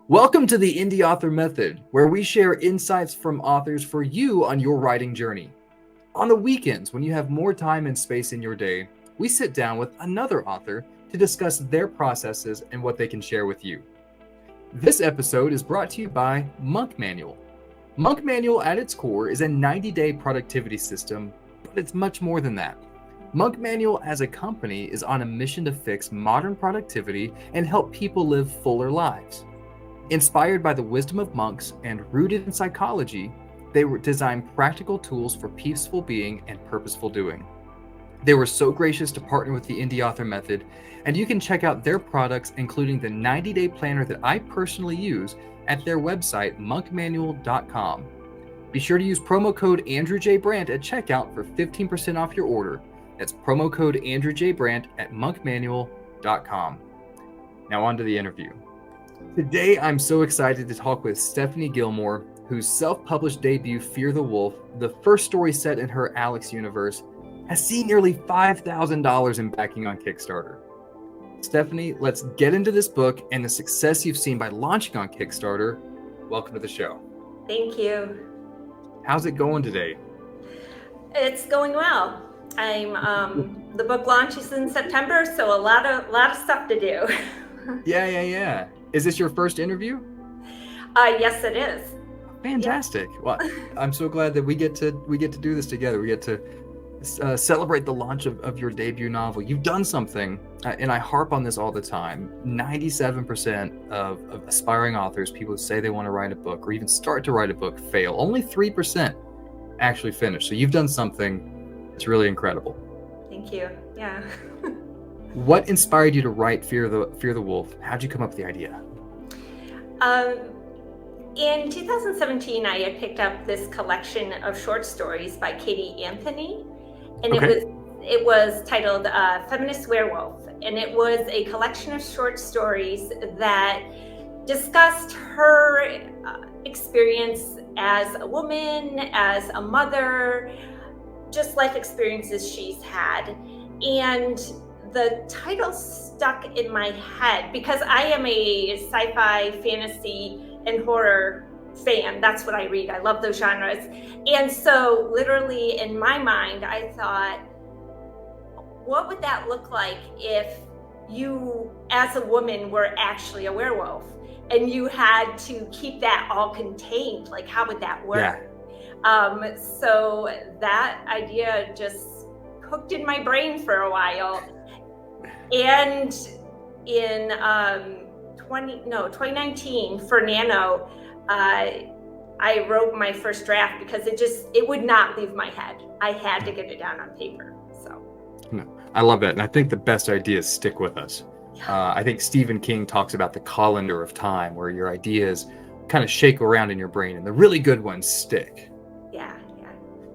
Welcome to the Indie Author Method, where we share insights from authors for you on your writing journey. On the weekends, when you have more time and space in your day, we sit down with another author to discuss their processes and what they can share with you. This episode is brought to you by Monk Manual. Monk Manual at its core is a 90-day productivity system, but it's much more than that. Monk Manual as a company is on a mission to fix modern productivity and help people live fuller lives. Inspired by the wisdom of monks and rooted in psychology, they designed practical tools for peaceful being and purposeful doing. They were so gracious to partner with the Indie Author Method, and you can check out their products, including the 90-day planner that I personally use, at their website, monkmanual.com. Be sure to use promo code Andrew J. Brandt at checkout for 15% off your order. That's promo code Andrew J. Brandt at monkmanual.com. Now on to the interview. Today, I'm so excited to talk with Stefanie Gilmour, whose self-published debut, Fear the Wolf, the first story set in her Alex universe, has seen nearly $5,000 in backing on Kickstarter. Stefanie, let's get into this book and the success you've seen by launching on Kickstarter. Welcome to the show. Thank you. How's it going today? It's going well. The book launches in September, so a lot of stuff to do. Yeah. Is this your first interview? Yes, it is. Fantastic. Yeah. Well, I'm so glad that we get to do this together. We get to celebrate the launch of your debut novel. You've done something, and I harp on this all the time. 97% of aspiring authors, people who say they want to write a book or even start to write a book, fail. Only 3% actually finish. So you've done something that's really incredible. Thank you. Yeah. What inspired you to write Fear the Wolf? How'd you come up with the idea? In 2017, I had picked up this collection of short stories by Katie Anthony, and okay. it was titled Feminist Werewolf, and it was a collection of short stories that discussed her experience as a woman, as a mother, just life experiences she's had. And the title stuck in my head because I am a sci-fi, fantasy, and horror fan. That's what I read. I love those genres. And so literally in my mind, I thought, what would that look like if you, as a woman, were actually a werewolf and you had to keep that all contained? Like, how would that work? Yeah. So that idea just cooked in my brain for a while. And in 2019 for Nano, I wrote my first draft because it would not leave my head. I had to get it down on paper. So I love that. And I think the best ideas stick with us. I think Stephen King talks about the colander of time, where your ideas kind of shake around in your brain and the really good ones stick. Yeah.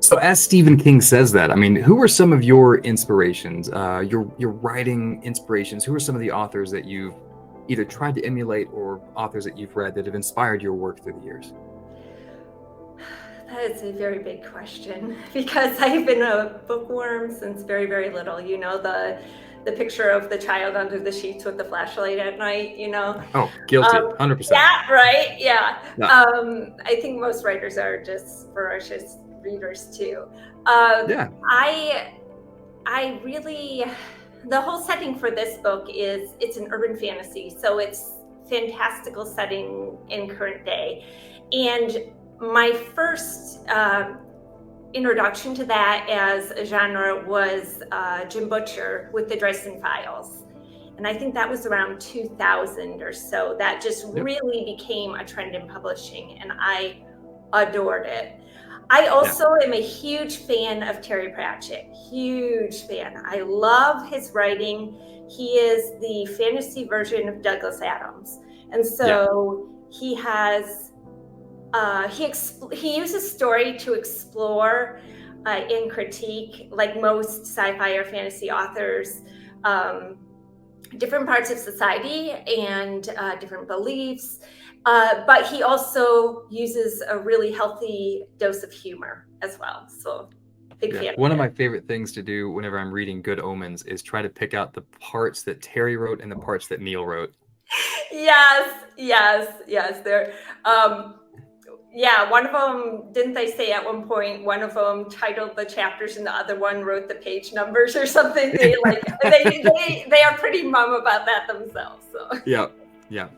So as Stephen King says that, I mean, who are some of your inspirations, your writing inspirations? Who are some of the authors that you've either tried to emulate or authors that you've read that have inspired your work through the years? That is a very big question because I've been a bookworm since very, very little. You know, the picture of the child under the sheets with the flashlight at night, you know? Oh, guilty, 100%. Yeah, right? Yeah. No. I think most writers are just ferocious readers too. I really, the whole setting for this book it's an urban fantasy. So it's fantastical setting in current day. And my first introduction to that as a genre was Jim Butcher with the Dresden Files. And I think that was around 2000 or so. That just really became a trend in publishing, and I adored it. I also am a huge fan of Terry Pratchett, huge fan. I love his writing. He is the fantasy version of Douglas Adams. And so he has, he uses story to explore and critique, like most sci-fi or fantasy authors, different parts of society and different beliefs. But he also uses a really healthy dose of humor as well. So big fan. One of my favorite things to do whenever I'm reading Good Omens is try to pick out the parts that Terry wrote and the parts that Neil wrote. Yes. Yeah, one of them, didn't they say at one point, one of them titled the chapters and the other one wrote the page numbers or something? They are pretty mum about that themselves. So Yeah.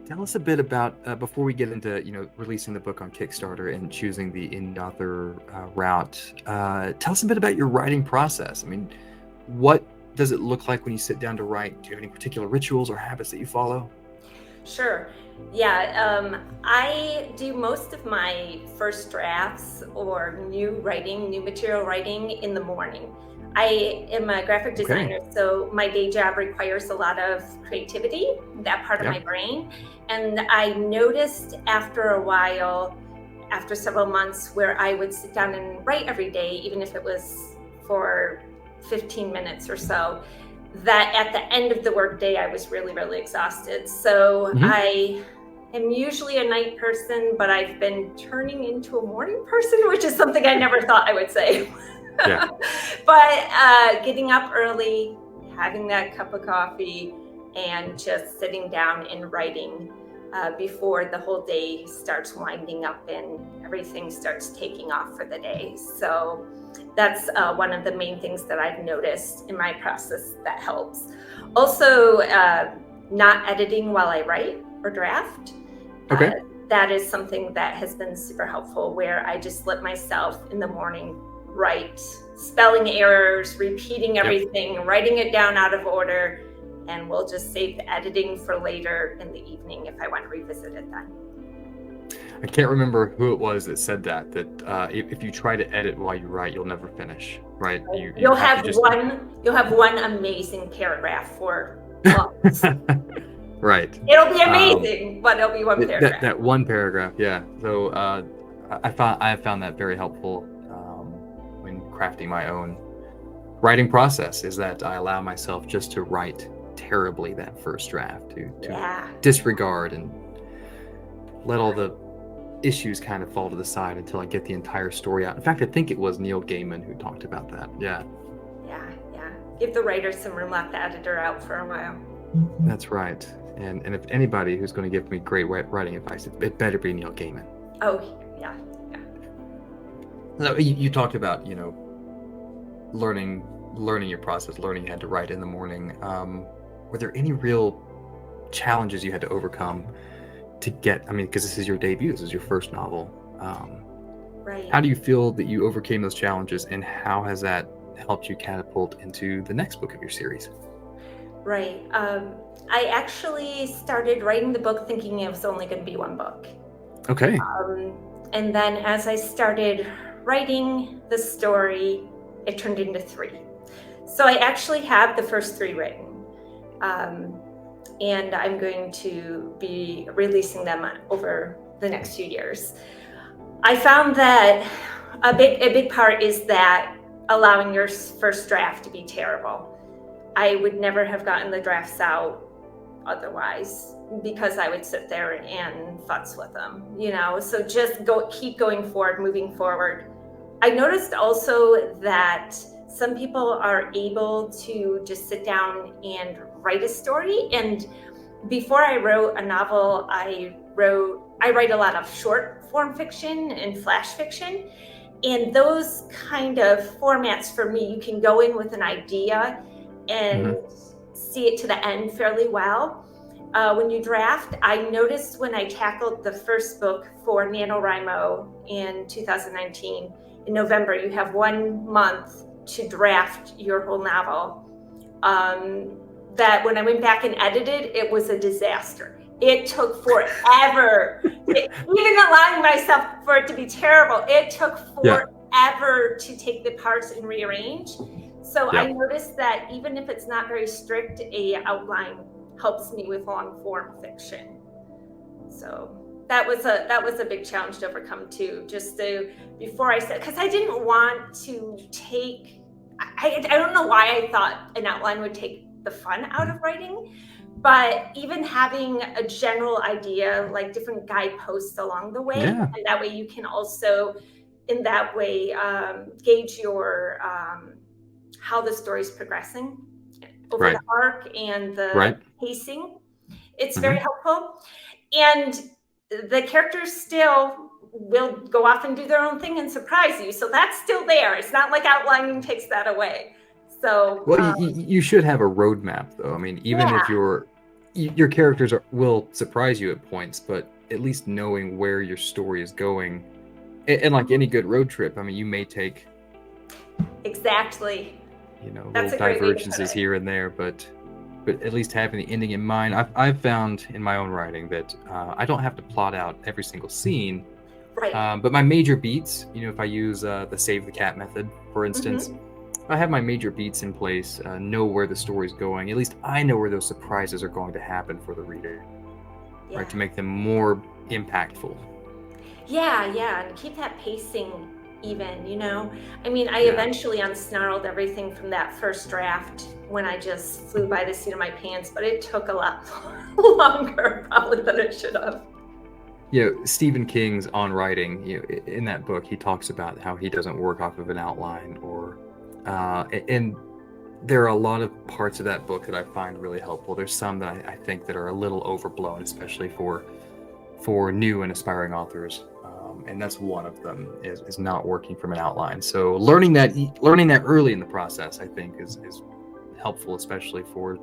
Tell us a bit about before we get into releasing the book on Kickstarter and choosing the indie author route. Tell us a bit about your writing process. I mean, what does it look like when you sit down to write? Do you have any particular rituals or habits that you follow? Sure. Yeah, I do most of my first drafts or new material writing in the morning. I am a graphic designer, so my day job requires a lot of creativity, that part of my brain. And I noticed after a while, after several months, where I would sit down and write every day, even if it was for 15 minutes or so, that at the end of the workday, I was really, really exhausted. So I am usually a night person, but I've been turning into a morning person, which is something I never thought I would say. Yeah. But getting up early, having that cup of coffee, and just sitting down and writing before the whole day starts winding up and everything starts taking off for the day. So that's one of the main things that I've noticed in my process that helps. Also, not editing while I write or draft. That is something that has been super helpful, where I just let myself in the morning write spelling errors, repeating everything, writing it down out of order, and we'll just save the editing for later in the evening if I want to revisit it then. I can't remember who it was that said that if you try to edit while you write, you'll never finish, right? You'll have one amazing paragraph for months. Right. It'll be amazing, but it'll be one paragraph. That one paragraph, yeah. So I have found that very helpful when crafting my own writing process, is that I allow myself just to write terribly that first draft, to disregard and let all the issues kind of fall to the side until I get the entire story out. In fact, I think it was Neil Gaiman who talked about that. Yeah. Give the writer some room, let the editor out for a while. That's right. And if anybody who's going to give me great writing advice, it better be Neil Gaiman. Oh, yeah. So you talked about, learning your process, learning you had to write in the morning. Were there any real challenges you had to overcome to get, because this is your debut, this is your first novel. Right. How do you feel that you overcame those challenges, and how has that helped you catapult into the next book of your series? Right. I actually started writing the book thinking it was only going to be one book. Okay. And then as I started writing the story, it turned into 3. So I actually have the first 3 written. And I'm going to be releasing them over the next few years. I found that a big part is that allowing your first draft to be terrible. I would never have gotten the drafts out otherwise, because I would sit there and futz with them, so just keep going forward, moving forward. I noticed also that some people are able to just sit down and write a story. And before I wrote a novel, I write a lot of short form fiction and flash fiction. And those kind of formats, for me, you can go in with an idea and see it to the end fairly well. When you draft, I noticed when I tackled the first book for NaNoWriMo in 2019, in November, you have 1 month to draft your whole novel. That when I went back and edited, it was a disaster. It took forever. Even allowing myself for it to be terrible, it took forever to take the parts and rearrange. So I noticed that even if it's not very strict, a outline helps me with long form fiction. So that was a big challenge to overcome too. Before I said, because I didn't want to take. I don't know why I thought an outline would take the fun out of writing, but even having a general idea, like different guideposts along the way, and that way you can also, in that way, gauge your how the story's progressing over Right. the arc and the Right. pacing. It's very Mhm. helpful. And the characters still will go off and do their own thing and surprise you. So that's still there. It's not like outlining takes that away. So Well, you should have a roadmap, though. I mean, even yeah, if your characters will surprise you at points, but at least knowing where your story is going, and like any good road trip, I mean, you may take exactly. little That's a great way to put divergences it. here and there, but at least having the ending in mind. I've found in my own writing that I don't have to plot out every single scene, Right. but my major beats, if I use the save the cat method, for instance, Hmm. I have my major beats in place, know where the story's going. At least I know where those surprises are going to happen for the reader, right? Yeah. To make them more impactful. Yeah, and keep that pacing even. I mean, I Yeah. eventually unsnarled everything from that first draft when I just flew by the seat of my pants, but it took a lot longer probably than it should have. Stephen King's On Writing, in that book, he talks about how he doesn't work off of an outline and there are a lot of parts of that book that I find really helpful. There's some that I think that are a little overblown, especially for new and aspiring authors. And that's one of them is not working from an outline. So learning that early in the process, I think, is helpful, especially for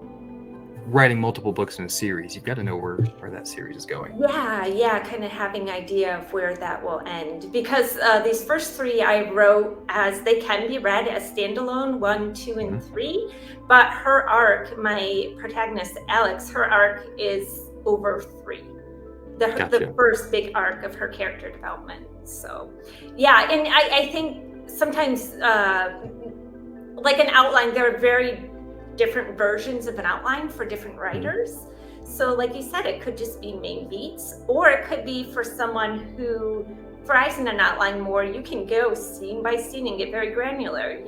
writing multiple books in a series. You've got to know where that series is going. Yeah, kind of having idea of where that will end. Because these first three I wrote as they can be read as standalone, 1, 2, and Mhm. 3. But her arc, my protagonist, Alex, her arc is over 3. The Gotcha. first big arc of her character development. So, yeah, and I think sometimes, like an outline, there are very different versions of an outline for different writers. So, like you said, it could just be main beats, or it could be for someone who thrives in an outline more. You can go scene by scene and get very granular,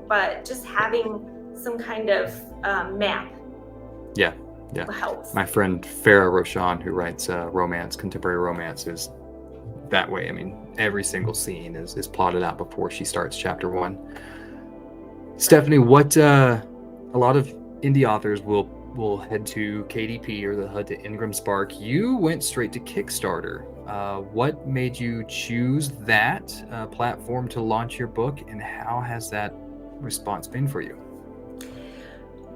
but just having some kind of map Yeah. helps. My friend Farah Roshan, who writes contemporary romance, is that way. I mean, every single scene is plotted out before she starts chapter 1. Stephanie, what a lot of indie authors will head to KDP or they'll head to Ingram Spark. You went straight to Kickstarter. What made you choose that platform to launch your book, and how has that response been for you?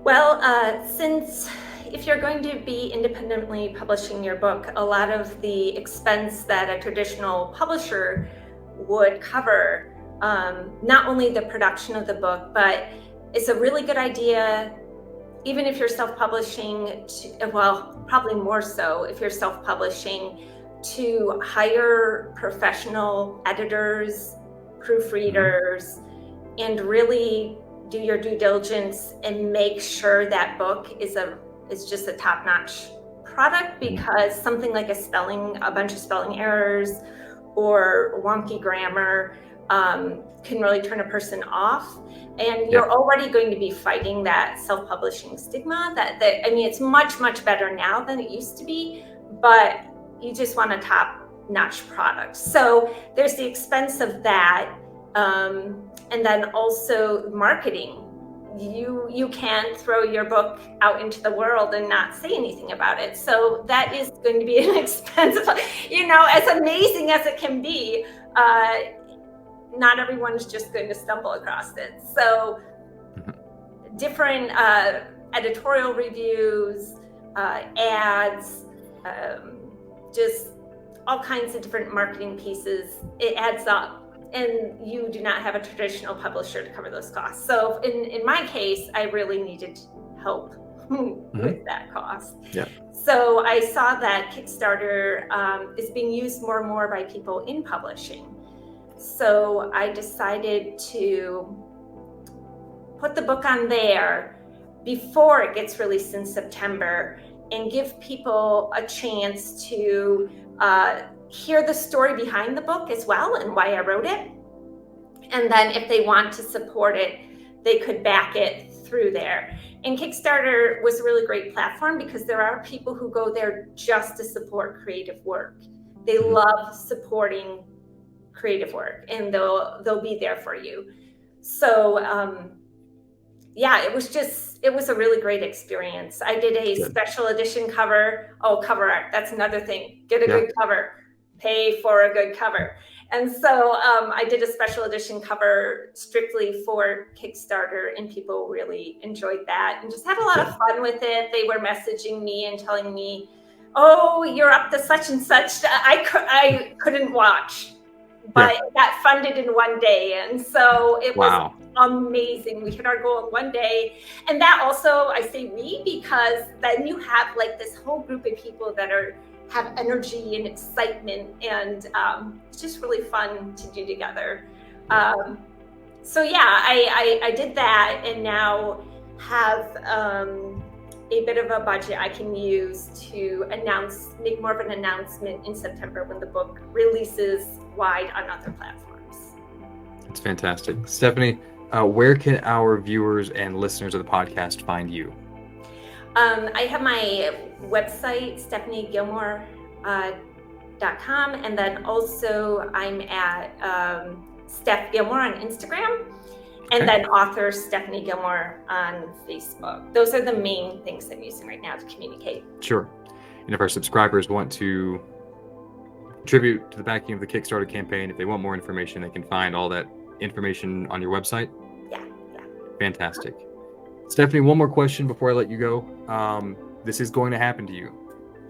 Well, since if you're going to be independently publishing your book, a lot of the expense that a traditional publisher would cover, not only the production of the book, but it's a really good idea, even if you're self-publishing, well, probably more so if you're self-publishing, to hire professional editors, proofreaders, and really do your due diligence and make sure that book is just a top-notch product, because something like a bunch of spelling errors or wonky grammar can really turn a person off. And you're already going to be fighting that self-publishing stigma that I mean, it's much, much better now than it used to be, but you just want a top-notch product. So there's the expense of that. And then also marketing. You can't throw your book out into the world and not say anything about it. So that is going to be an expensive, as amazing as it can be, not everyone's just going to stumble across it. So different editorial reviews, ads, just all kinds of different marketing pieces, it adds up. And you do not have a traditional publisher to cover those costs. So in my case, I really needed help with that cost. Yeah. So I saw that Kickstarter is being used more and more by people in publishing. So I decided to put the book on there before it gets released in September and give people a chance to hear the story behind the book as well and why I wrote it. And then if they want to support it, they could back it through there. And Kickstarter was a really great platform because there are people who go there just to support creative work. They love supporting creative work, and they'll be there for you. So yeah, it was a really great experience. I did a Good. special edition cover. Oh, cover art. That's another thing. Get a Yeah. good cover, pay for a good cover. And so I did a special edition cover strictly for Kickstarter, and people really enjoyed that and just had a lot of fun with it. They were messaging me and telling me, oh, you're up to such and such. I couldn't watch, but it got funded in one day. And so it was amazing. We hit our goal in one day. And that also, I say we, because then you have like this whole group of people that have energy and excitement, and it's just really fun to do together. So yeah, I did that, and now have a bit of a budget I can use to make more of an announcement in September when the book releases wide on other platforms. That's fantastic. Stephanie, where can our viewers and listeners of the podcast find you? I have my website, StefanieGilmour.com, and then also I'm at Steph Gilmour on Instagram, and then author Stefanie Gilmour on Facebook. Those are the main things I'm using right now to communicate. Sure. And if our subscribers want to contribute to the backing of the Kickstarter campaign, if they want more information, they can find all that information on your website? Yeah. Fantastic. Stephanie, one more question before I let you go. This is going to happen to you.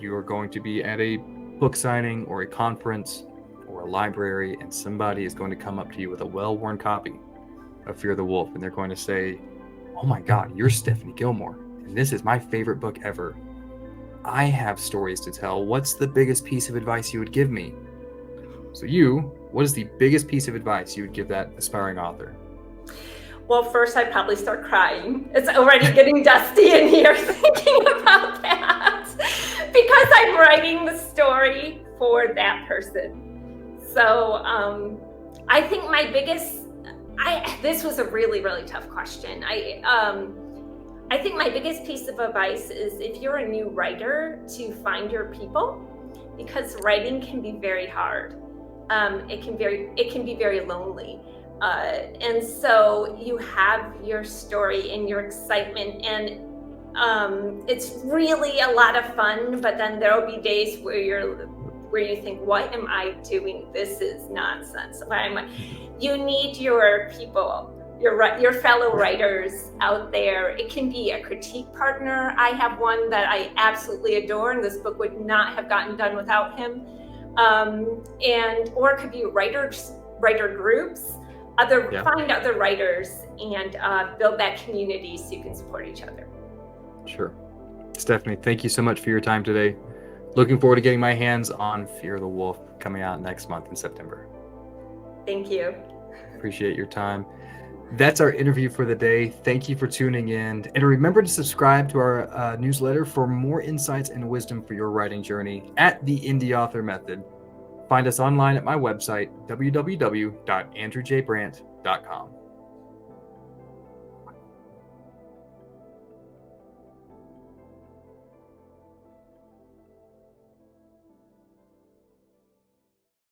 You are going to be at a book signing or a conference or a library, and somebody is going to come up to you with a well-worn copy of Fear the Wolf, and they're going to say, oh my God, you're Stefanie Gilmour, and this is my favorite book ever. I have stories to tell. What's the biggest piece of advice you would give me? So what is the biggest piece of advice you would give that aspiring author? Well, first I'd probably start crying. It's already getting dusty in here thinking about that, because I'm writing the story for that person. So I think this was a really, really tough question. I think my biggest piece of advice is, if you're a new writer, to find your people, because writing can be very hard. It can be very lonely. And so you have your story and your excitement, and it's really a lot of fun, but then there'll be days where you think, what am I doing? This is nonsense. You need your people, your fellow writers out there. It can be a critique partner. I have one that I absolutely adore, and this book would not have gotten done without him. Or it could be writer groups. Find other writers and build that community so you can support each other. Sure. Stephanie, thank you so much for your time today. Looking forward to getting my hands on Fear the Wolf, coming out next month in September. Thank you. Appreciate your time. That's our interview for the day. Thank you for tuning in. And remember to subscribe to our newsletter for more insights and wisdom for your writing journey at the Indie Author Method. Find us online at my website, www.andrewjbrandt.com.